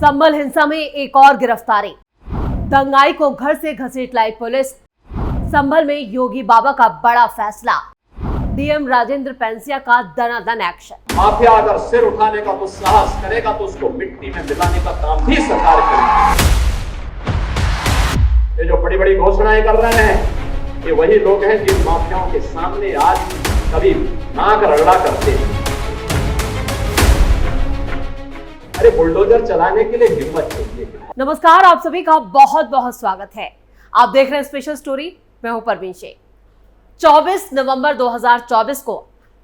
संभल हिंसा में एक और गिरफ्तारी। दंगाई को घर से घसीट लाई पुलिस। संभल में योगी बाबा का बड़ा फैसला। डीएम राजेंद्र पेंसिया का दनादन एक्शन। माफिया अगर सिर उठाने का दुस्साहस करेगा तो उसको मिट्टी में मिलाने का काम भी सरकार करेगी। ये जो बड़ी बड़ी घोषणाएं कर रहे हैं, ये वही लोग हैं जिन माफियाओं के सामने आज कभी नाक रगड़ा करते हैं। अरे बुलडोजर चलाने के लिए हिम्मत चाहिए। नमस्कार, आप सभी का बहुत बहुत स्वागत है। आप देख रहे हैं स्पेशल स्टोरी। मैं हूं परवीन शेख। 24 नवंबर 2024 को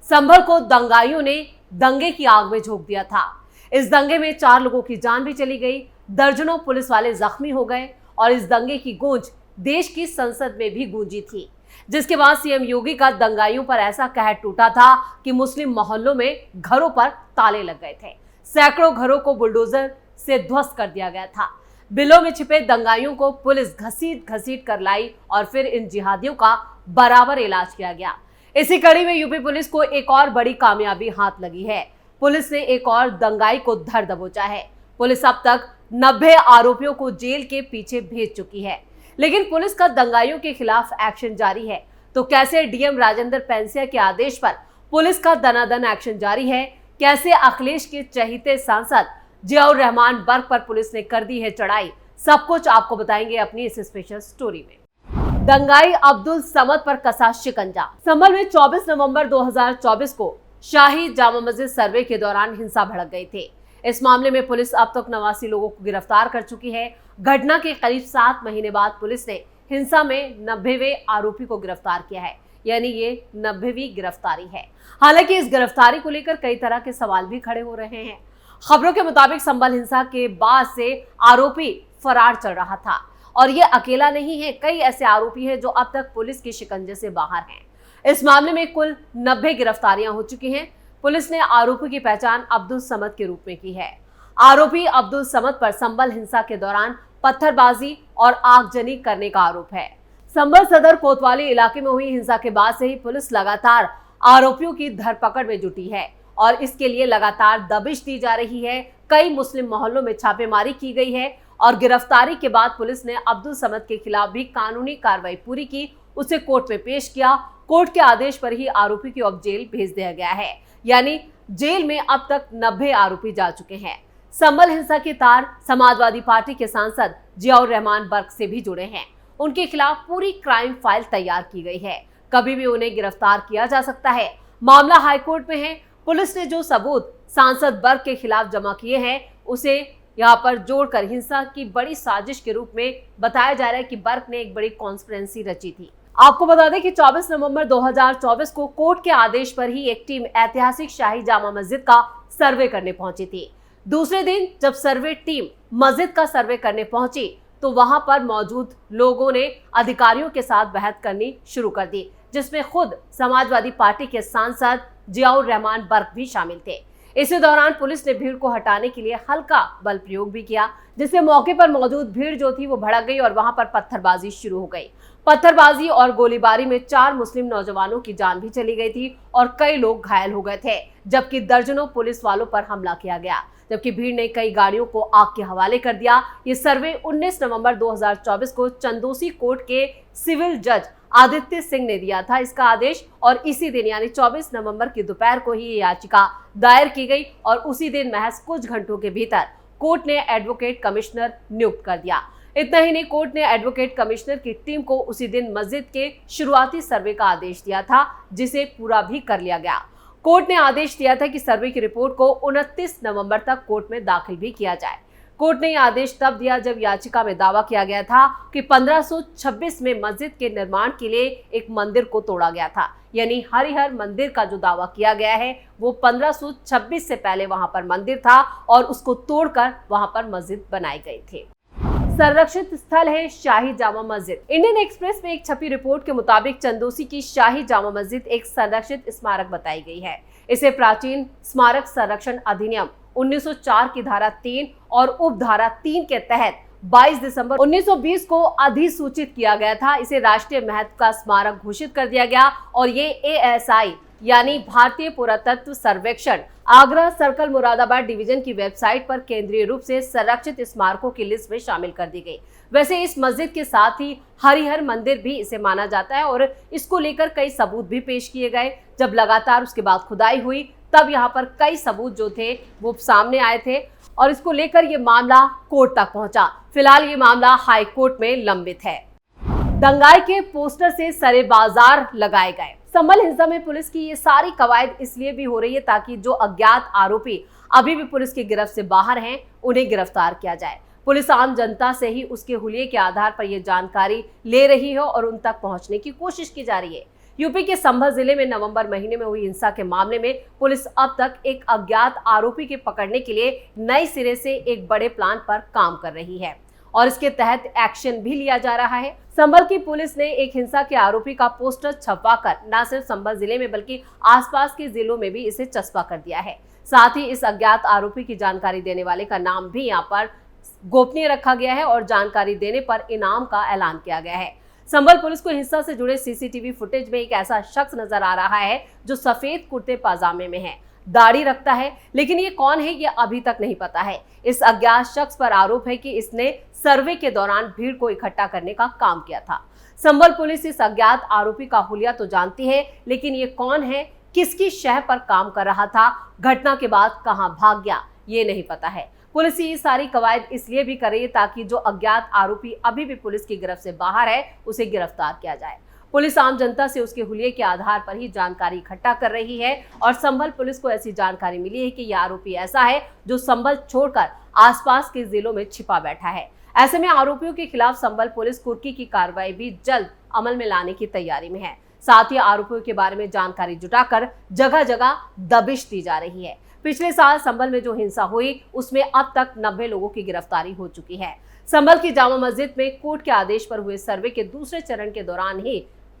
संभल को दंगाइयों ने दंगे की आग में झोंक दिया था। इस दंगे में 4 लोगों की जान भी चली गई, दर्जनों पुलिस वाले जख्मी हो गए और इस दंगे की गूंज देश की संसद में भी गूंजी थी, जिसके बाद सीएम योगी का दंगाइयों पर ऐसा कहर टूटा था कि मुस्लिम मोहल्लों में घरों पर ताले लग गए थे। सैकड़ों घरों को बुलडोजर से ध्वस्त कर दिया गया था। बिलों में छिपे दंगाइयों को पुलिस घसीट घसीट कर लाई और फिर इन जिहादियों का बराबर इलाज किया गया। इसी कड़ी में यूपी पुलिस को एक और बड़ी कामयाबी हाथ लगी है। पुलिस ने एक और दंगाई को धर दबोचा है। पुलिस अब तक 90 आरोपियों को जेल के पीछे भेज चुकी है, लेकिन पुलिस का दंगाइयों के खिलाफ एक्शन जारी है। तो कैसे डीएम राजेंद्र पेंसिया के आदेश पर पुलिस का दनादन एक्शन जारी है, कैसे अखिलेश के चहेते सांसद जियाउर रहमान बर्क पर पुलिस ने कर दी है चढ़ाई, सब कुछ आपको बताएंगे अपनी इस स्पेशल स्टोरी में। दंगाई अब्दुल समद पर कसा शिकंजा। संभल में 24 नवंबर 2024 को शाही जामा मस्जिद सर्वे के दौरान हिंसा भड़क गई थी। इस मामले में पुलिस अब तक 89 लोगों को गिरफ्तार कर चुकी है। घटना के करीब 7 महीने बाद पुलिस ने हिंसा में 90वें आरोपी को गिरफ्तार किया है, यानी ये 90वीं गिरफ्तारी है। हालांकि इस गिरफ्तारी को लेकर कई तरह के सवाल भी खड़े हो रहे हैं। खबरों के मुताबिक संभल हिंसा के बाद से आरोपी फरार चल रहा था और ये अकेला नहीं है, कई ऐसे आरोपी हैं जो अब तक पुलिस के शिकंजे से बाहर हैं। इस मामले में कुल 90 गिरफ्तारियां हो चुकी हैं। पुलिस ने आरोपी की पहचान अब्दुल समद के रूप में की है। आरोपी अब्दुल समद पर संभल हिंसा के दौरान पत्थरबाजी और आगजनी करने का आरोप है। संभल सदर कोतवाली इलाके में हुई हिंसा के बाद से ही पुलिस लगातार आरोपियों की धरपकड़ में जुटी है और इसके लिए लगातार दबिश दी जा रही है। कई मुस्लिम मोहल्लों में छापेमारी की गई है और गिरफ्तारी के बाद पुलिस ने अब्दुल समद के खिलाफ भी कानूनी कार्रवाई पूरी की, उसे कोर्ट में पेश किया। कोर्ट के आदेश पर ही आरोपी को अब जेल भेज दिया गया है, यानी जेल में अब तक 90 आरोपी जा चुके हैं। संभल हिंसा के तार समाजवादी पार्टी के सांसद जियाउर रहमान बर्क से भी जुड़े हैं। उनके खिलाफ पूरी क्राइम फाइल तैयार की गई है, कभी भी उन्हें गिरफ्तार किया जा सकता है। मामला हाईकोर्ट में है। पुलिस ने जो सबूत सांसद बर्क के खिलाफ जमा किए हैं उसे यहाँ पर जोड़कर हिंसा की बड़ी साजिश के रूप में बताया जा रहा है कि बर्क ने एक बड़ी कॉन्स्पिरेंसी रची थी। आपको बता दें कि 24 नवंबर 2024 को कोर्ट के आदेश पर ही एक टीम ऐतिहासिक शाही जामा मस्जिद का सर्वे करने पहुंची थी। दूसरे दिन जब सर्वे टीम मस्जिद का सर्वे करने पहुंची तो वहां पर मौजूद लोगों ने अधिकारियों के साथ बहस करनी शुरू कर दी, जिसमें खुद समाजवादी पार्टी के सांसद जियाउर रहमान बर्क भी शामिल थे। इसी दौरान पुलिस ने भीड़ को हटाने के लिए हल्का बल प्रयोग भी किया, जिससे मौके पर मौजूद भीड़ जो थी वो भड़क गई और वहां पर पत्थरबाजी शुरू हो गई। पत्थरबाजी और गोलीबारी में 4 मुस्लिम नौजवानों की जान भी चली गई थी और कई लोग घायल हो गए थे, जबकि दर्जनों पुलिस वालों पर हमला किया गया, जबकि भीड़ ने कई गाड़ियों को आग के हवाले कर दिया। ये सर्वे 19 नवंबर 2024 को चंदोसी कोर्ट के सिविल जज आदित्य सिंह ने दिया था इसका आदेश, और इसी दिन यानी 24 नवंबर की दोपहर को ही ये याचिका दायर की गई और उसी दिन महज कुछ घंटों के भीतर कोर्ट ने एडवोकेट कमिश्नर नियुक्त कर दिया। इतना ही नहीं, कोर्ट ने एडवोकेट कमिश्नर की टीम को उसी दिन मस्जिद के शुरुआती सर्वे का आदेश दिया था, जिसे पूरा भी कर लिया गया। कोर्ट ने आदेश दिया था कि सर्वे की रिपोर्ट को 29 नवंबर तक कोर्ट में दाखिल भी किया जाए। कोर्ट ने यह आदेश तब दिया जब याचिका में दावा किया गया था कि 1526 में मस्जिद के निर्माण के लिए एक मंदिर को तोड़ा गया था, यानी हरिहर मंदिर का जो दावा किया गया है वो 1526 से पहले वहां पर मंदिर था और उसको तोड़कर वहां पर मस्जिद बनाई गई थी। संरक्षित स्थल है शाही जामा मस्जिद। इंडियन एक्सप्रेस में एक छपी रिपोर्ट के मुताबिक चंदोसी की शाही जामा मस्जिद एक संरक्षित स्मारक बताई गई है। इसे प्राचीन स्मारक संरक्षण अधिनियम 1904 की धारा 3 और उप धारा 3 के तहत 22 दिसंबर 1920 को अधिसूचित किया गया था। इसे राष्ट्रीय महत्व का स्मारक घोषित कर दिया गया और ये ASI यानी भारतीय पुरातत्व सर्वेक्षण आगरा सर्कल मुरादाबाद डिवीजन की वेबसाइट पर केंद्रीय रूप से संरक्षित स्मारकों की लिस्ट में शामिल कर दी गई। वैसे इस मस्जिद के साथ ही हरिहर मंदिर भी इसे माना जाता है और इसको लेकर कई सबूत भी पेश किए गए। जब लगातार उसके बाद खुदाई हुई तब यहाँ पर कई सबूत जो थे वो सामने आए थे और इसको लेकर ये मामला कोर्ट तक पहुंचा। फिलहाल ये मामला हाई कोर्ट में लंबित है। दंगाई के पोस्टर से सरे बाजार लगाए गए। संभल हिंसा में पुलिस की ये सारी कवायद इसलिए भी हो रही है ताकि जो अज्ञात आरोपी अभी भी पुलिस की गिरफ्त से बाहर हैं उन्हें गिरफ्तार किया जाए। पुलिस आम जनता से ही उसके हुलिये के आधार पर यह जानकारी ले रही है और उन तक पहुंचने की कोशिश की जा रही है। यूपी के संभल जिले में नवंबर महीने में हुई हिंसा के मामले में पुलिस अब तक एक अज्ञात आरोपी के पकड़ने के लिए नए सिरे से एक बड़े प्लान पर काम कर रही है और इसके तहत एक्शन भी लिया जा रहा है। संभल की पुलिस ने एक हिंसा के आरोपी का पोस्टर छपवाकर न सिर्फ संभल जिले में बल्कि आसपास के जिलों में भी इसे चस्पा कर दिया है। साथ ही इस अज्ञात आरोपी की जानकारी देने वाले का नाम भी यहाँ पर गोपनीय रखा गया है और जानकारी देने पर इनाम का ऐलान किया गया है। संभल पुलिस को हिंसा से जुड़े सीसीटीवी फुटेज में एक ऐसा शख्स नजर आ रहा है जो सफेद कुर्ते पाजामे में है, दाढ़ी रखता है, लेकिन ये कौन है ये अभी तक नहीं पता है। इस अज्ञात शख्स पर आरोप है कि इसने सर्वे के दौरान भीड़ को इकट्ठा करने का काम किया था। संभल पुलिस इस अज्ञात आरोपी का हुलिया तो जानती है, लेकिन ये कौन है, किसकी शह पर काम कर रहा था, घटना के बाद कहां भाग गया, ये नहीं पता है। पुलिस ये सारी कवायद इसलिए भी कर रही है ताकि जो अज्ञात आरोपी अभी भी पुलिस की गिरफ्त से बाहर है उसे गिरफ्तार किया जाए। पुलिस आम जनता से उसके हुलिये के आधार पर ही जानकारी इकट्ठा कर रही है और संभल पुलिस को ऐसी जानकारी मिली है कि यह आरोपी ऐसा है जो संभल छोड़कर आसपास के जिलों में छिपा बैठा है। ऐसे में आरोपियों के खिलाफ संभल पुलिस कुर्की की कार्रवाई भी जल्द अमल में लाने की तैयारी में है। साथ ही आरोपियों के बारे में जानकारी जुटाकर जगह जगह दबिश दी जा रही है। पिछले साल संभल में जो हिंसा हुई उसमें अब तक 90 लोगों की गिरफ्तारी हो चुकी है। संभल की जामा मस्जिद में कोर्ट के आदेश पर हुए सर्वे के दूसरे चरण के दौरान ही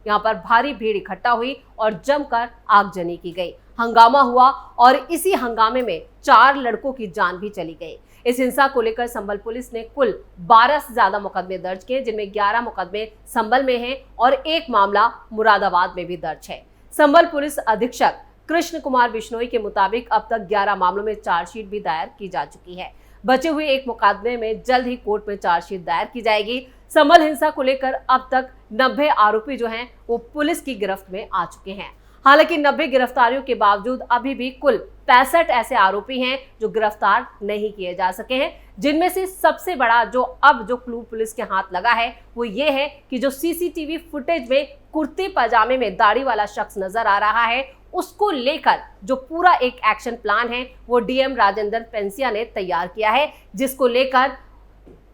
यहाँ पर भारी भीड़ इकट्ठा हुई और जमकर आगजनी की गई, हंगामा हुआ और इसी हंगामे में 4 लड़कों की जान भी चली गई। इस हिंसा को लेकर संभल पुलिस ने कुल 12 से ज्यादा मुकदमे दर्ज किए, जिनमें 11 मुकदमे संभल में हैं और एक मामला मुरादाबाद में भी दर्ज है। संभल पुलिस अधीक्षक कृष्ण कुमार बिश्नोई के मुताबिक अब तक 11 मामलों में चार्जशीट भी दायर की जा चुकी है। बचे हुए एक मुकदमे में जल्द ही कोर्ट में चार्जशीट दायर की जाएगी। संभल हिंसा को लेकर अब तक 90 आरोपी जो हैं वो पुलिस की गिरफ्त में आ चुके हैं। हालांकि 90 गिरफ्तारियों के बावजूद अभी भी कुल 65 ऐसे आरोपी हैं जो गिरफ्तार नहीं किए जा सके हैं, जिनमें से सबसे बड़ा जो क्लू पुलिस के हाथ लगा है वो ये है कि जो सीसीटीवी फुटेज में कुर्ते पजामे में दाढ़ी वाला शख्स नजर आ रहा है उसको लेकर जो पूरा एक एक्शन प्लान है वो डीएम राजेंद्र पेंसिया ने तैयार किया है, जिसको लेकर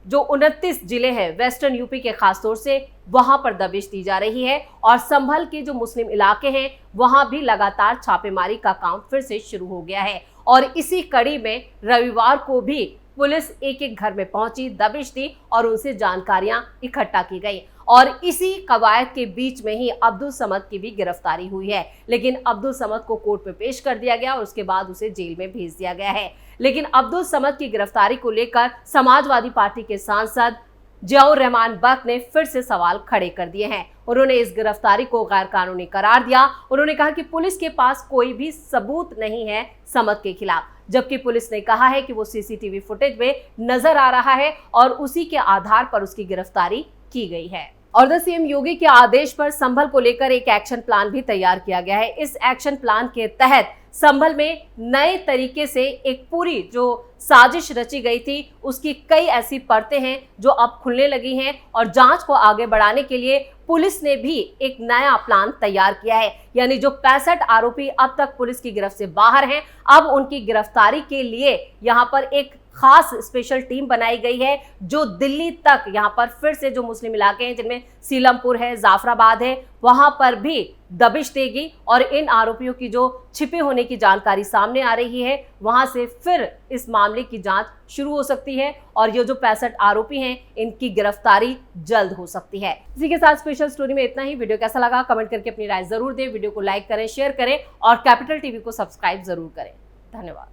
जो 29 जिले हैं वेस्टर्न यूपी के खासतौर से वहां पर दबिश दी जा रही है और संभल के जो मुस्लिम इलाके हैं वहां भी लगातार छापेमारी का काम फिर से शुरू हो गया है। और इसी कड़ी में रविवार को भी पुलिस एक एक घर में पहुंची, दबिश दी और उनसे जानकारियां इकट्ठा की गई और इसी कवायद के बीच में ही अब्दुल समद की भी गिरफ्तारी हुई है। लेकिन अब्दुल समद को कोर्ट में पेश कर दिया गया और उसके बाद उसे जेल में भेज दिया गया है। लेकिन अब्दुल समद की गिरफ्तारी को लेकर समाजवादी पार्टी के सांसद जियाउर रहमान बख्श ने फिर से सवाल खड़े कर दिए हैं। उन्होंने इस गिरफ्तारी को गैर कानूनी करार दिया। उन्होंने कहा कि पुलिस के पास कोई भी सबूत नहीं है समद के खिलाफ, जबकि पुलिस ने कहा है कि वो सीसीटीवी फुटेज में नजर आ रहा है और उसी के आधार पर उसकी गिरफ्तारी की गई है। और सीएम योगी के आदेश पर संभल को लेकर एक एक्शन प्लान भी तैयार किया गया है। इस एक्शन प्लान के तहत संभल में नए तरीके से एक पूरी जो साजिश रची गई थी उसकी कई ऐसी परतें हैं जो अब खुलने लगी हैं और जांच को आगे बढ़ाने के लिए पुलिस ने भी एक नया प्लान तैयार किया है। यानी जो 65 आरोपी अब तक पुलिस की गिरफ्त से बाहर हैं, अब उनकी गिरफ्तारी के लिए यहाँ पर एक खास स्पेशल टीम बनाई गई है जो दिल्ली तक यहाँ पर फिर से जो मुस्लिम इलाके हैं जिनमें सीलमपुर है, जाफराबाद है, वहां पर भी दबिश देगी और इन आरोपियों की जो छिपे होने की जानकारी सामने आ रही है वहां से फिर इस मामले की जांच शुरू हो सकती है और ये जो 65 आरोपी हैं इनकी गिरफ्तारी जल्द हो सकती है। इसी के साथ स्पेशल स्टोरी में इतना ही। वीडियो कैसा लगा कमेंट करके अपनी राय जरूर दें, वीडियो को लाइक करें, शेयर करें और कैपिटल टीवी को सब्सक्राइब जरूर करें। धन्यवाद।